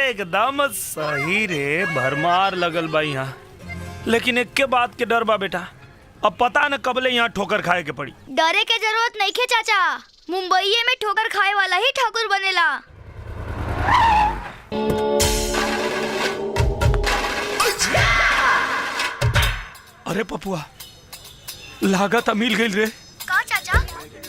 एकदम सही रे, भरमार लगल बा यहाँ। लेकिन एक के बात के डर बा बेटा, अब पता न कबले यहाँ ठोकर खाए के पड़ी। डरे के जरूरत नहीं खे चाचा, मुंबई में ठोकर खाए वाला ही ठाकुर बनेला। अरे पपुआ, लागत मिल गई रे। का चाचा?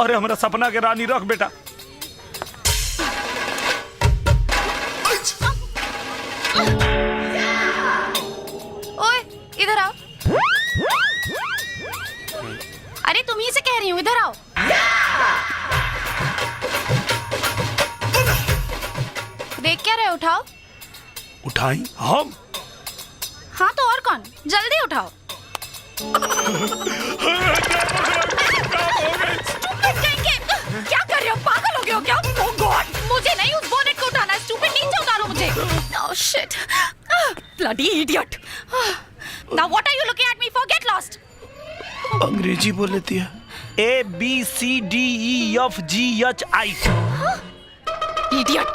अरे हमारा सपना के रानी रख बेटा। ओए इधर आओ। अरे तुम ही से कह रही हूँ, इधर आओ। देख क्या रहे, उठाओ। उठाई हम? हाँ तो और कौन, जल्दी उठाओ। क्या कर रहे हो, पागल हो गए हो क्या? ओह गॉड, मुझे नहीं उस बोनेट को उठाना है। स्टूपिड, नीचे उतारो मुझे। Oh shit, bloody idiot. Now what are you looking at me for? Get lost. अंग्रेजी बोल लेती है। ABCDEFGHI। इडियट।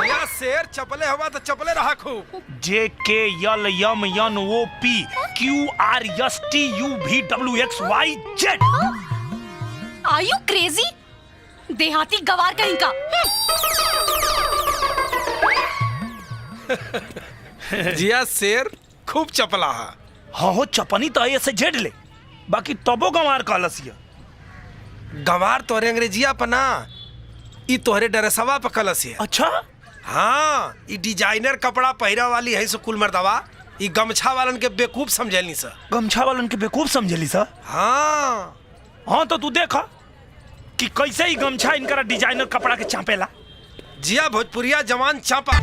या शेर चपले हवा तो चपले रहा खूब। JKLMNOPQRSTUVWXYZ। Are you crazy? देहाती गवार कहीं का। जिया शेर खूब चपला है। हाँ हो, चपनी तो ऐसे जेड ले, बाकी तबो गंवार कलसिया। गवार तोरे अंग्रेजिया पना, ई तोहरे डरसवा पे कलसिया। अच्छा हाँ, ई डिजाइनर कपड़ा पहिरा वाली है सुकुल मर्दवा। ई गमछा वालन के बेकूफ समझेली सा। गमछा वालन के बेवकूफ समझली सा। हाँ हाँ तो तू देखा कि कैसे ही गमछा इनका डिजाइनर कपड़ा के चापेला। जिया भोजपुरिया जवान चापा।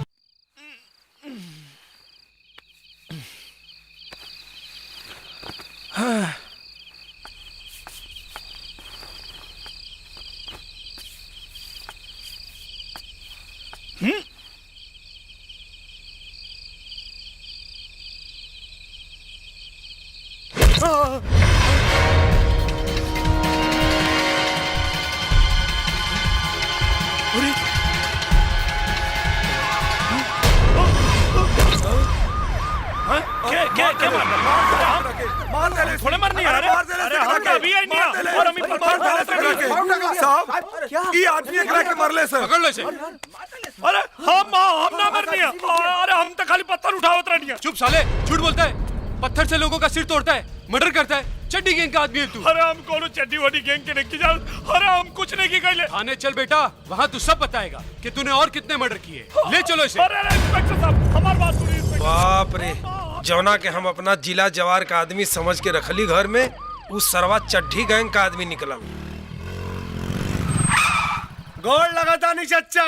हाँ। थोड़े मरनी है। अरे हम तो अभी आई नहीं है और हम साहब ये आदमी एकरा के मरले से पकड़ ले से। अरे हम ना मरनी है। अरे हम तो खाली पत्थर उठावत रहनी है। चुप साले, झूठ बोलता है। पत्थर से लोगों का सिर तोड़ता है, मर्डर करता है। चड्डी गैंग का आदमी है तू। अरे हम कौन चड्डी वड्डी गैंग के नहीं जाओ। अरे हम कुछ नहीं की गए। थाने चल बेटा, वहाँ तू सब बताएगा कि तूने और कितने मर्डर किए। ले चलो इसे। अरे इंस्पेक्टर साहब, हमारी बात सुनिए। बाप रे, जौना के हम अपना जिला जवार का आदमी समझ के रखली घर में, उस सरवा चड्ढी गैंग का आदमी निकला। गोड़ लगाता नहीं चच्चा।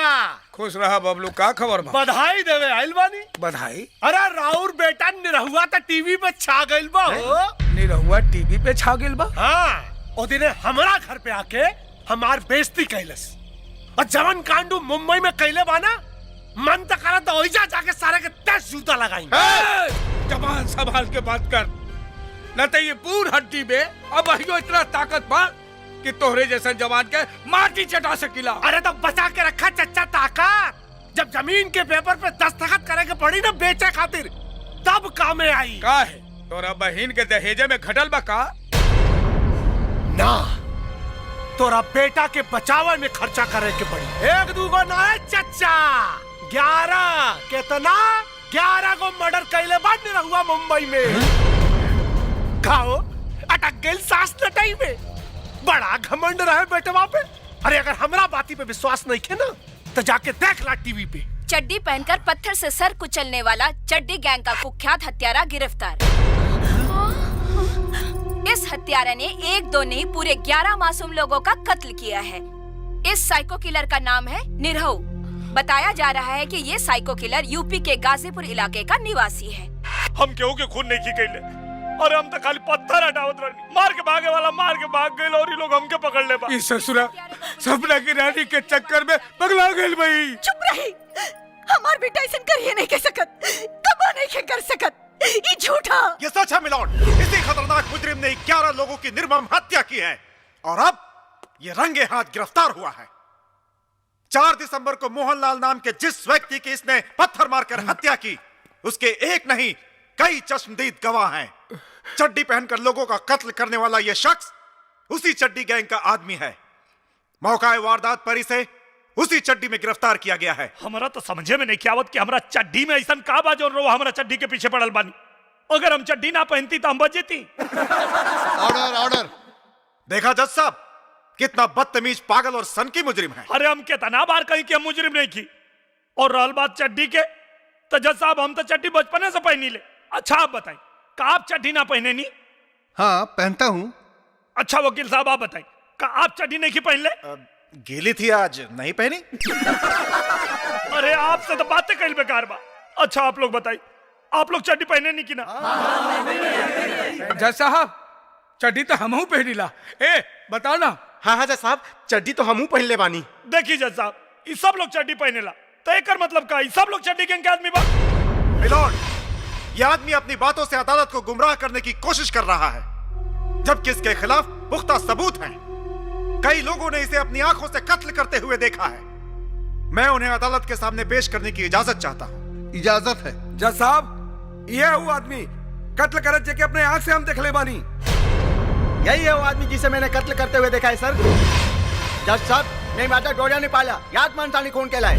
खुश रहा बबलू, का खबर बा? बधाई देवे आइल बानी। बधाई? अरे राउर बेटा निरहुआ तो टीवी पे छा गइल बा हो। निरहुआ टीवी पे छा गइल बा? हाँ, ओ दिने हमरा घर पे आके हमार बेइज्जती कैलस। और जवन कांडू मुंबई में कैले बा ना, मन तो करा तो ओइजा जाके सारे के 10 जूता लगाएंगे। जबान संभाल के बात कर, न तो ये पूर हड्डी में अब अहियो इतना ताकत बा कि तोहरे जैसा जवान के माटी चटा सकिला। अरे तो बचा के रखा चच्चा ताकत। जब जमीन के पेपर पे दस्तखत करे के पड़ी ना बेचे खातिर, तब काम में आई। का है तोरा बहिन के दहेजे में घटल बा का? ना, तोरा बेटा के बचावे में खर्चा करे के पड़ी। 1-2 ना है चच्चा, 11। कितना? 11 को मर्डर कैले बाद निरहुआ मुंबई में। खाओ अटक गई सांस लटाई में। बड़ा घमंड रहे बेटवा पे। अरे अगर हमरा बाती पे विश्वास नहीं है ना, तो जाके देख ला टीवी पे। चड्डी पहनकर पत्थर से सर कुचलने वाला चड्डी गैंग का कुख्यात हत्यारा गिरफ्तार। इस हत्यारा ने 1-2 नहीं पूरे 11 मासूम लोगों का कत्ल किया है। इस साइको किलर का नाम है निरहु। बताया जा रहा है कि ये साइको किलर यूपी के गाजीपुर इलाके का निवासी है। हम केहू के खून नहीं की गई। अरे हम तो खाली पत्थर हटावत रहनी। मार के भागे वाला मार के भाग गए और ये लोग हमके पकड़ ले। इस ससुरा सपना की रानी के चक्कर में पगला गई भाई। चुप रही, हमार बेटा ऐसा करिए नहीं कह सकत, कबो नहीं कर सकत। ये झूठा। ये सच है मिलोड। इसी खतरनाक मुजरिम ने 11 लोगों की निर्मम हत्या की है और अब ये रंगे हाथ गिरफ्तार हुआ है। 4 दिसंबर को मोहनलाल नाम के जिस व्यक्ति की इसने पत्थर मारकर हत्या की, उसके एक नहीं कई चश्मदीद गवाह हैं। चड्डी पहनकर लोगों का कत्ल करने वाला यह शख्स उसी चड्डी गैंग का आदमी है। मौका वारदात पर इसे उसी चड्डी में गिरफ्तार किया गया है। हमारा तो समझे में नहीं क्या आवत कि हमरा चड्डी में ऐसा का बाजो रो हमरा चड्डी के पीछे पड़ल बानी। अगर हम चड्डी ना पहनती तो हम बच जेती। Order order. देखा जज साहब, कितना बदतमीज, पागल और सनकी मुजरिम है। अरे हम कितना बार कही कि हम मुजरिम नहीं की। और रहल बात चड्डी के, तो जज साहब हम तो चड्डी बचपने से पहनी ले। अच्छा आप बताएं, का आप चड्डी ना पहने नहीं? हाँ पहनता हूँ। अच्छा वकील साहब आप बताएं, का आप चड्डी नहीं की पहन ले? गीली थी आज नहीं पहनी। अरे आपसे तो बातें कहीं बेकार बा। अच्छा आप लोग बताइए, आप लोग चड्डी पहने नहीं की ना? जज साहब चड्डी तो हमहू पहनीला। ए बताओ ना। हाँ हाँ जज साहब, चड्डी तो हमू पहन ले बानी। देखिए जज साहब, ये सब लोग चड्डी पहनेला तो एकर मतलब का, ये सब लोग चड्डी गैंग के आदमी बा? मिलोड, यह आदमी अपनी बातों से अदालत को गुमराह करने की कोशिश कर रहा है, जबकि इसके खिलाफ पुख्ता सबूत हैं। कई लोगों ने इसे अपनी आंखों से कत्ल करते हुए देखा है। मैं उन्हें अदालत के सामने पेश करने की इजाजत चाहता हूँ। इजाजत है। जज साहब ये है वो आदमी कत्ल करत जे के अपने आंख से हम देख ले बानी। यही है वो आदमी जिसे मैंने कत्ल करते हुए देखा है सर। जज साहब, नहीं माता डोरिया ने पाला, याद मानता कौन कहलाए।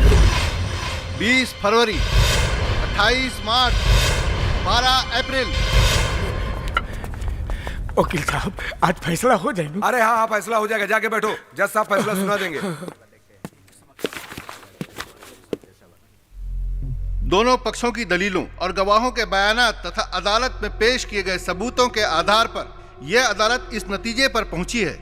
20 फरवरी, 28 मार्च, 12 अप्रैल। वकील साहब आज फैसला हो जाए। अरे हाँ हाँ फैसला हो जाएगा, जाके बैठो, जज साहब फैसला सुना देंगे। दोनों पक्षों की दलीलों और गवाहों के बयानात तथा अदालत में पेश किए गए सबूतों के आधार पर यह अदालत इस नतीजे पर पहुंची है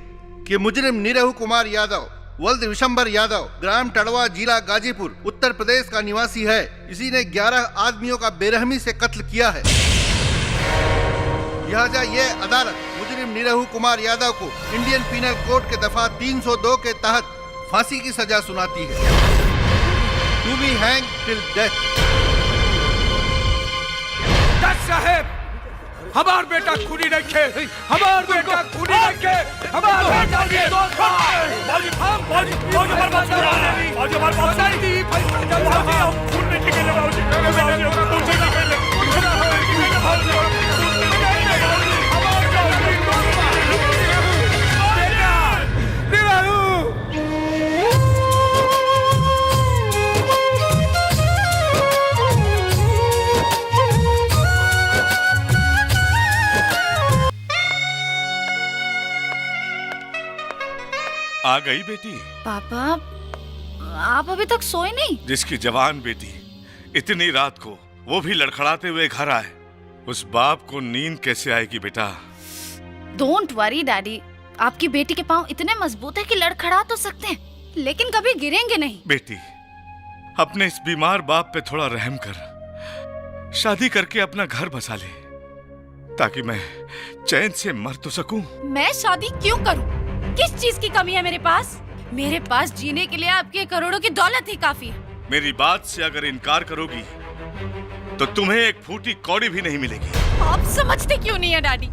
कि मुजरिम निरहु कुमार यादव वल्द विशंबर यादव, ग्राम टड़वा, जिला गाजीपुर, उत्तर प्रदेश का निवासी है। इसी ने 11 आदमियों का बेरहमी से कत्ल किया है। लिहाजा यह अदालत मुजरिम निरहु कुमार यादव को इंडियन पीनल कोड के दफा 302 के तहत फांसी की सजा सुनाती है, to be hang till death. जज साहब हमार बेटा खूनी रखे, हमार बेटा खूनी रखे, हमार बेटा के दोस्त बाजी हम बाजी हमारे पास बाजी हमारे पास नहीं बाजी खून नहीं निकले बाजी खून से निकले आ गई बेटी? पापा आप अभी तक सोए नहीं? जिसकी जवान बेटी इतनी रात को, वो भी लड़खड़ाते हुए घर आए, उस बाप को नींद कैसे आएगी बेटा? डोंट वरी डैडी, आपकी बेटी के पाँव इतने मजबूत है कि लड़खड़ा तो सकते हैं, लेकिन कभी गिरेंगे नहीं। बेटी अपने इस बीमार बाप पे थोड़ा रहम कर, शादी करके अपना घर बसा ले, ताकि मैं चैन से मर तो सकूं। मैं शादी क्यों करूं? किस चीज की कमी है मेरे पास? मेरे पास जीने के लिए आपके करोड़ों की दौलत ही काफी है। मेरी बात से अगर इनकार करोगी तो तुम्हें एक फूटी कौड़ी भी नहीं मिलेगी। आप समझते क्यों नहीं है डैडी?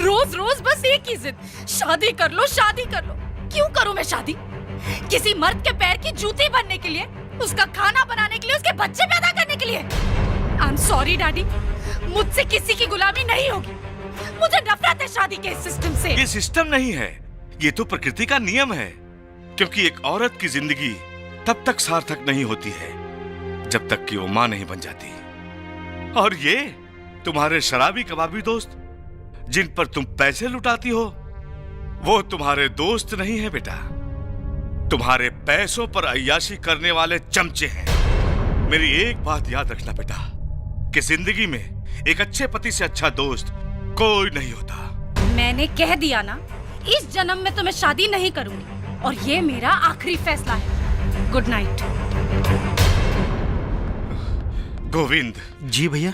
रोज रोज बस एक ही जिद, शादी कर लो शादी कर लो। क्यों करूं मैं शादी? किसी मर्द के पैर की जूती बनने के लिए, उसका खाना बनाने के लिए, उसके बच्चे पैदा करने के लिए? आई एम सॉरी डैडी, मुझसे किसी की गुलामी नहीं होगी। मुझे नफरत है शादी के सिस्टम से। ये सिस्टम नहीं है, ये तो प्रकृति का नियम है। क्योंकि एक औरत की जिंदगी तब तक सार्थक नहीं होती है जब तक कि वो मां नहीं बन जाती। और ये तुम्हारे शराबी कबाबी दोस्त जिन पर तुम पैसे लुटाती हो, वो तुम्हारे दोस्त नहीं है बेटा, तुम्हारे पैसों पर अय्याशी करने वाले चमचे हैं। मेरी एक बात याद रखना बेटा, कि जिंदगी में एक अच्छे पति से अच्छा दोस्त कोई नहीं होता। मैंने कह दिया ना, इस जन्म में तो मैं शादी नहीं करूंगी, और ये मेरा आखिरी फैसला है। Good night. गोविंद जी भैया।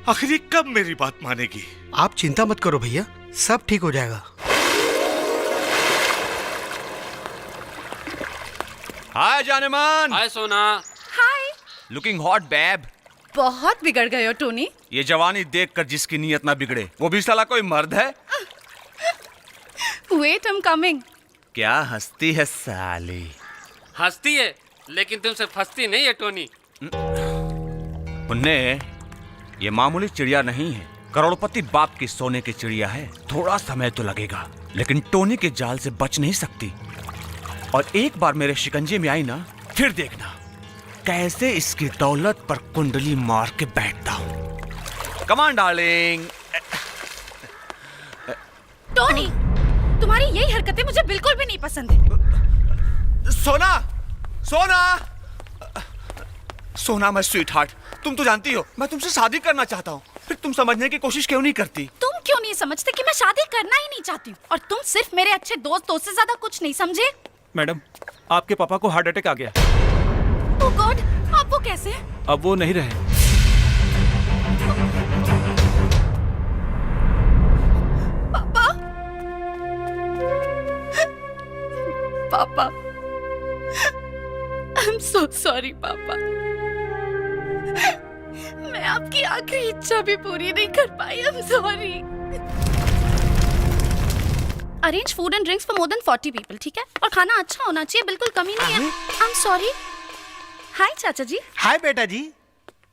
आखिरी कब मेरी बात मानेगी? आप चिंता मत करो भैया, सब ठीक हो जाएगा। हाय जानेमान। हाय सोना। हाय। Looking hot babe. बहुत बिगड़ गए हो टोनी। ये जवानी देखकर जिसकी नीयत ना बिगड़े, वो भी साला कोई मर्द है? Wait, I am coming. क्या हंसती है साली। हंसती है लेकिन तुमसे फंसती नहीं है टोनी। मुन्ने, ये मामूली चिड़िया नहीं है, करोड़पति बाप की सोने की चिड़िया है। थोड़ा समय तो लगेगा लेकिन टोनी के जाल से बच नहीं सकती। और एक बार मेरे शिकंजे में आई ना, फिर देखना कैसे इसकी दौलत पर कुंडली मार के बैठता हूं। Come on darling. टोनी, तुम्हारी यही हरकतें मुझे बिल्कुल भी नहीं पसंद है। सोना, सोना, सोना मैं स्वीट हार्ट, तुम तो जानती हो मैं तुमसे शादी करना चाहता हूँ, फिर तुम समझने की कोशिश क्यों नहीं करती? तुम क्यों नहीं समझते कि मैं शादी करना ही नहीं चाहती हूँ? और तुम सिर्फ मेरे अच्छे दोस्तों से ज्यादा कुछ नहीं समझे? मैडम, आपके पापा को हार्ट अटैक आ गया। ओह गॉड, अब वो कैसे? अब वो नहीं रहे। पापा, पापा, आई एम सो सॉरी पापा। मैं आपकी आखिरी इच्छा भी पूरी नहीं कर पाई। I am sorry. Arrange food and drinks for more than 40 people, ठीक है? और खाना अच्छा होना चाहिए, बिल्कुल कमी नहीं है। आई एम सॉरी। हाय चाचा जी। हाय बेटा जी।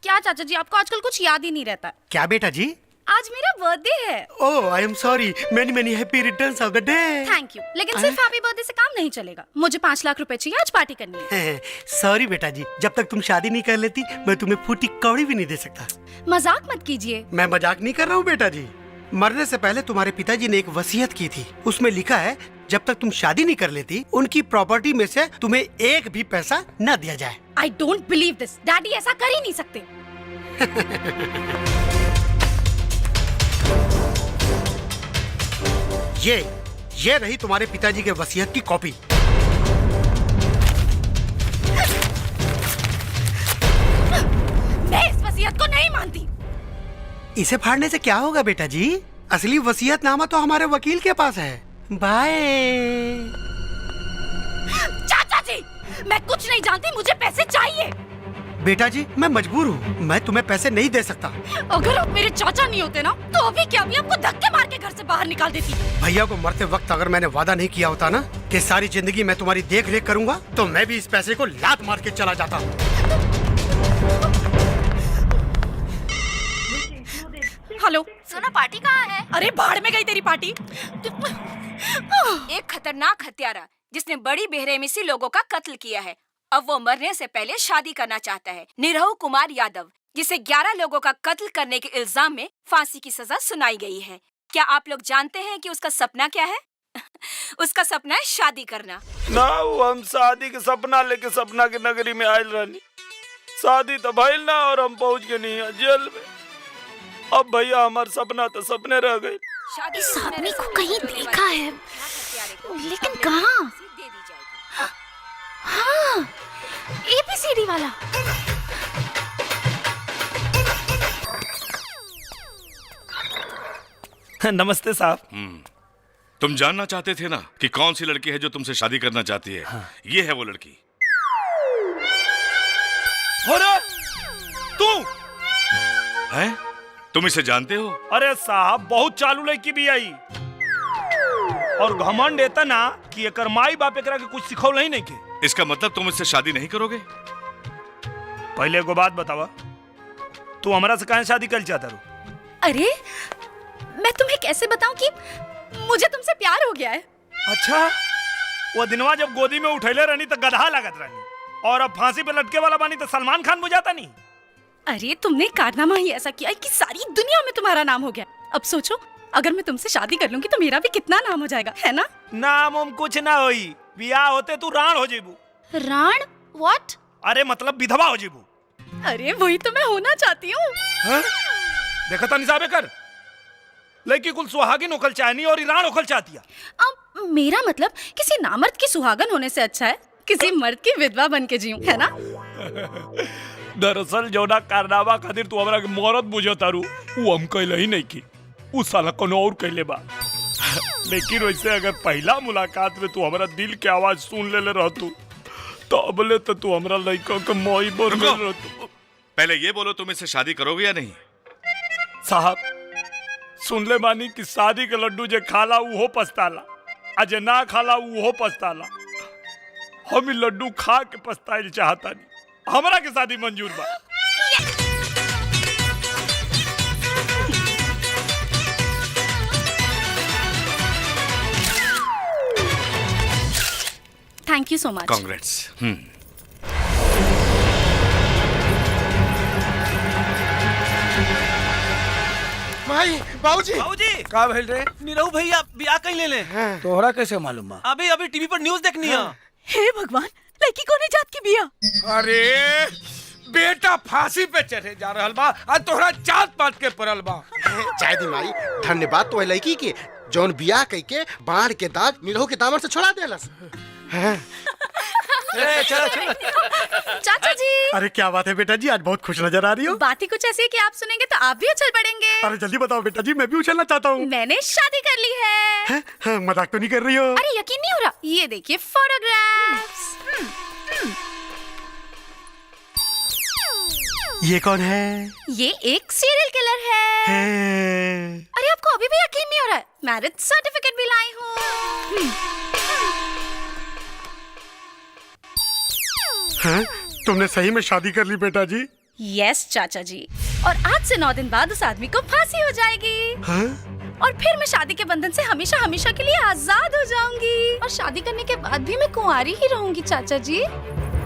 क्या चाचा जी, आपको आजकल कुछ याद ही नहीं रहता? क्या बेटा जी? आज मेरा बर्थडे है। Oh I am sorry, many many happy returns of the day. Thank you, लेकिन सिर्फ हैप्पी बर्थडे से काम नहीं चलेगा। मुझे 5 लाख रुपए चाहिए, आज पार्टी करनी है। सॉरी बेटा जी, जब तक तुम शादी नहीं कर लेती मैं तुम्हें फूटी कौड़ी भी नहीं दे सकता। मजाक मत कीजिए। मैं मजाक नहीं कर रहा हूँ बेटा जी। मरने से पहले तुम्हारे पिताजी ने एक वसीयत की थी, उसमें लिखा है जब तक तुम शादी नहीं कर लेती उनकी प्रॉपर्टी में से तुम्हें एक भी पैसा न दिया जाए। I don't believe this. Daddy ऐसा कर ही नहीं सकते। ये रही तुम्हारे पिताजी के वसीयत की कॉपी। मैं इस वसीयत को नहीं मानती। इसे फाड़ने से क्या होगा बेटा जी? असली वसीयतनामा तो हमारे वकील के पास है। बाय। चाचा जी, मैं कुछ नहीं जानती, मुझे पैसे चाहिए। बेटा जी मैं मजबूर हूँ, मैं तुम्हें पैसे नहीं दे सकता। अगर आप मेरे चाचा नहीं होते ना तो अभी क्या अभी आपको धक्के मार के घर से बाहर निकाल देती। भैया को मरते वक्त अगर मैंने वादा नहीं किया होता ना कि सारी जिंदगी मैं तुम्हारी देख रेख करूंगा, तो मैं भी इस पैसे को लात मार के चला जाता। हेलो सोना, पार्टी कहाँ है? अरे भाड़ में गई तेरी पार्टी। एक खतरनाक हत्यारा जिसने बड़ी बेरहमी से लोगों का कत्ल किया है, अब वो मरने से पहले शादी करना चाहता है। निरहु कुमार यादव, जिसे 11 लोगों का कत्ल करने के इल्जाम में फांसी की सजा सुनाई गई है। क्या आप लोग जानते हैं कि उसका सपना क्या है? उसका सपना है शादी करना। ना वो हम शादी के सपना लेके सपना की नगरी में आयल रहनी, शादी तो भइल ना और हम पहुंच गए नहीं जेल में। अब भैया हमार सपना तो सपने रह गए। इस आदमी को कहीं देखा है, लेकिन कहाँ? हाँ, ABCD वाला। नमस्ते साहब। तुम जानना चाहते थे ना कि कौन सी लड़की है जो तुमसे शादी करना चाहती है? हाँ। ये है वो लड़की। अरे तू है? तुम इसे जानते हो? अरे साहब बहुत चालू लड़की भी आई और घमंड एता ना कि एकर माई बाप एकरा के कुछ सिखौल ही नहीं के। इसका मतलब तुम इससे शादी नहीं करोगे? पहले एगो बात बतावा, तू हमरा से काहे शादी कर चाहता रू? अरे मैं तुम्हें कैसे बताऊं कि मुझे तुमसे प्यार हो गया है। अच्छा, वो दिनवा जब गोदी में उठैले रहनी तो गधा लागत रहनी, और अब फांसी पे लटके वाला बानी तो सलमान खान बुझाता नहीं। अरे तुमने कारनामा ही ऐसा किया कि सारी दुनिया में तुम्हारा नाम हो गया। अब सोचो, अगर मैं तुमसे शादी कर लूंगी तो मेरा भी कितना नाम हो जाएगा, है ना? नाम हम कुछ ना होई, ब्याह होते तू राण हो जेबू। राण? व्हाट? अरे मतलब विधवा हो जेबू। अरे वही तो मैं होना चाहती हूँ। देखा था निसाबे कर, लड़की कुल सुहागिन होकल चाहनी और ईरान होकल चाहती है। अब मेरा मतलब किसी नामर्द की सुहागन होने से अच्छा है किसी मर्द की विधवा बन के जीऊं, है ना? दरअसल जोना कारनामा खातिर तू हमरा के मौरत बुझो तारू, वो हम कहले ही नहीं की, उस साला कोनो और कहले बा। लेकिन वैसे अगर पहला मुलाकात में तू हमरा दिल के आवाज सुन लेले रहतू तो अबले तो तू हमरा लड़का के मोई बन गल रहतू। पहले ये बोलो, तुम इससे शादी करोगे या नहीं? साहब सुन ले बानी कि शादी के लड्डू जे खाला वो पछताला, आ जे ना खाला वो पछताला। हम इ लड्डू खा के पछताइल चाहता नहीं। हमरा के शादी मंजूर बा। Thank you so much. Congrats. भाई बाबूजी का भेल रे? निरहु भैया बियाह कहीं ले ले। तोहरा कैसे मालूम बा? अभी अभी टीवी पर न्यूज़ देखनी है। हे भगवान, लड़की कोने जात की बिया? अरे बेटा फांसी पे चढ़े जा रहल बा आ तोहरा जात पात के पड़ल बा। जय दी माई, धन्यवाद तो लड़की के जौन बियाह कई के बाढ़ के दाग निरहु के दामन से छोड़ा देलस। चलो चलो। चाचा जी, अरे क्या बात है बेटा जी, आज बहुत खुश नजर आ रही हो। बात ही कुछ ऐसी है कि आप सुनेंगे तो आप भी उछल पड़ेंगे। अरे जल्दी बताओ बेटा जी, मैं भी उछलना चाहता हूँ। मैंने शादी कर ली है। मजाक तो नहीं कर रही हो? अरे यकीन नहीं हो रहा, ये देखिए फोटोग्राफ्स। ये कौन है? ये एक सीरियल किलर है। अरे आपको अभी भी यकीन नहीं हो रहा है? मैरिज सर्टिफिकेट भी लाई हूँ। तुमने सही में शादी कर ली बेटा जी? यस चाचा जी, और आज से 9 दिन बाद उस आदमी को फांसी हो जाएगी। और फिर मैं शादी के बंधन से हमेशा हमेशा के लिए आजाद हो जाऊंगी। और शादी करने के बाद भी मैं कुंवारी ही रहूंगी चाचा जी।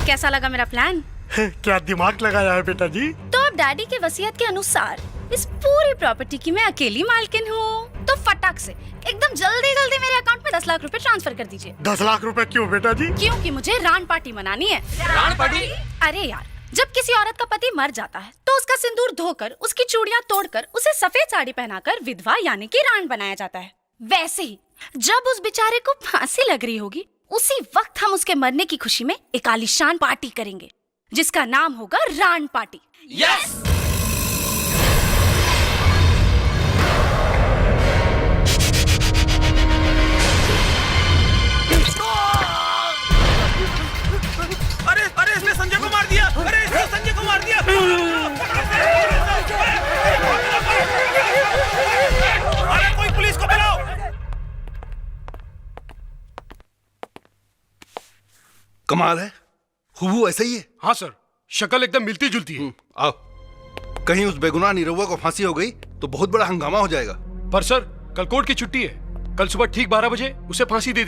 कैसा लगा मेरा प्लान? क्या दिमाग लगाया है बेटा जी? तो अब डैडी के वसीयत के अनुसार इस पूरी प्रॉपर्टी की मैं अकेली मालकिन हूँ। तो फटाक से एकदम जल्दी जल्दी मेरे अकाउंट में 10 लाख रुपए ट्रांसफर कर दीजिए। 10 लाख रुपए क्यों बेटा जी? क्योंकि मुझे रान पार्टी मनानी है। रान पार्टी? अरे यार, जब किसी औरत का पति मर जाता है तो उसका सिंदूर धोकर, उसकी चूड़ियां तोड़कर, उसे सफेद साड़ी पहनाकर विधवा यानी कि रान बनाया जाता है। वैसे ही जब उस बेचारे को फांसी लग रही होगी, उसी वक्त हम उसके मरने की खुशी में एक आलीशान पार्टी करेंगे जिसका नाम होगा रान पार्टी। यस। अरे अरे इसने संजय को मार दिया। अरे इसने संजय को मार दिया। अरे कोई पुलिस को बुलाओ। कमाल है, हुबू ऐसा ही है। हाँ सर, शक्ल एकदम मिलती जुलती है। आओ, कहीं उस बेगुनाह निरहुआ को फांसी हो गई तो बहुत बड़ा हंगामा हो जाएगा। पर सर, कल कोर्ट की छुट्टी है। कल सुबह ठीक 12 बजे उसे फांसी दे